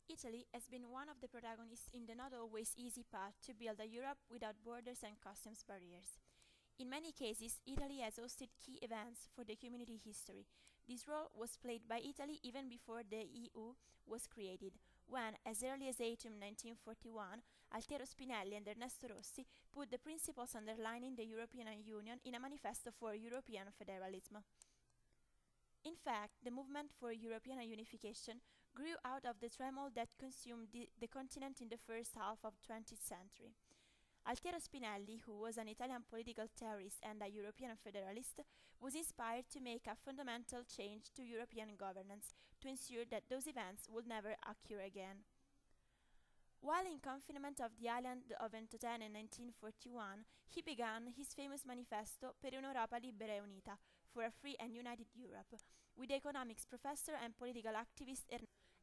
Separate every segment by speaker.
Speaker 1: Italy has been one of the protagonists in the not always easy path to build a Europe without borders and customs barriers. In many cases, Italy has hosted key events for the community history. This role was played by Italy even before the EU was created, when, as early as autumn 1941, Altiero Spinelli and Ernesto Rossi put the principles underlining the European Union in a manifesto for European federalism. In fact, the movement for European unification grew out of the turmoil that consumed the continent in the first half of the 20th century. Altiero Spinelli, who was an Italian political theorist and a European federalist, was inspired to make a fundamental change to European governance to ensure that those events would never occur again. While in confinement of the island of Ventotene in 1941, he began his famous manifesto Per un'Europa libera e unita, for a free and united Europe, with the economics professor and political activist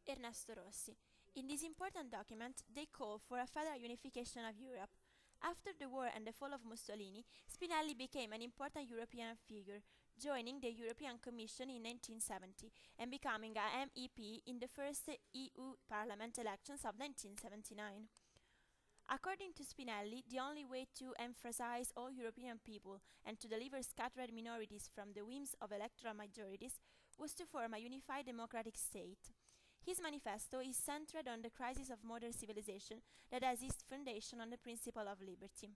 Speaker 1: Ernesto Rossi. In this important document, they call for a federal unification of Europe. After the war and the fall of Mussolini, Spinelli became an important European figure, joining the European Commission in 1970 and becoming a MEP in the first EU Parliament elections of 1979. According to Spinelli, the only way to emphasize all European people and to deliver scattered minorities from the whims of electoral majorities was to form a unified democratic state. His manifesto is centered on the crisis of modern civilization that has its foundation on the principle of liberty.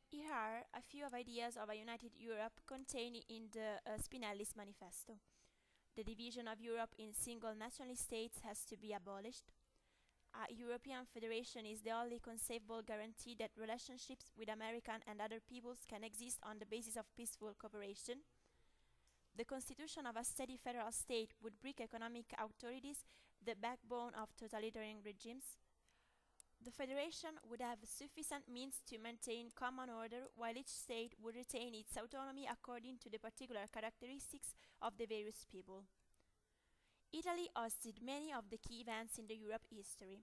Speaker 1: Here are a few of ideas of a united Europe contained in the Spinelli's manifesto. The division of Europe in single nationalist states has to be abolished. A European federation is the only conceivable guarantee that relationships with American and other peoples can exist on the basis of peaceful cooperation. The constitution of a steady federal state would break economic authorities, the backbone of totalitarian regimes. The federation would have sufficient means to maintain common order, while each state would retain its autonomy according to the particular characteristics of the various people. Italy hosted many of the key events in the Europe history.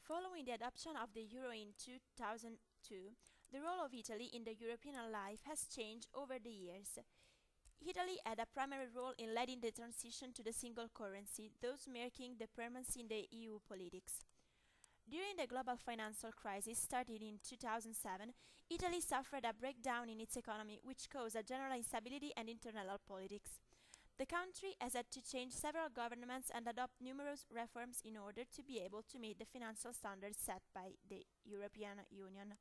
Speaker 1: Following the adoption of the euro in 2002, the role of Italy in the European life has changed over the years. Italy had a primary role in leading the transition to the single currency, thus marking the permanency in the EU politics. During the global financial crisis started in 2007, Italy suffered a breakdown in its economy, which caused a general instability and internal politics. The country has had to change several governments and adopt numerous reforms in order to be able to meet the financial standards set by the European Union.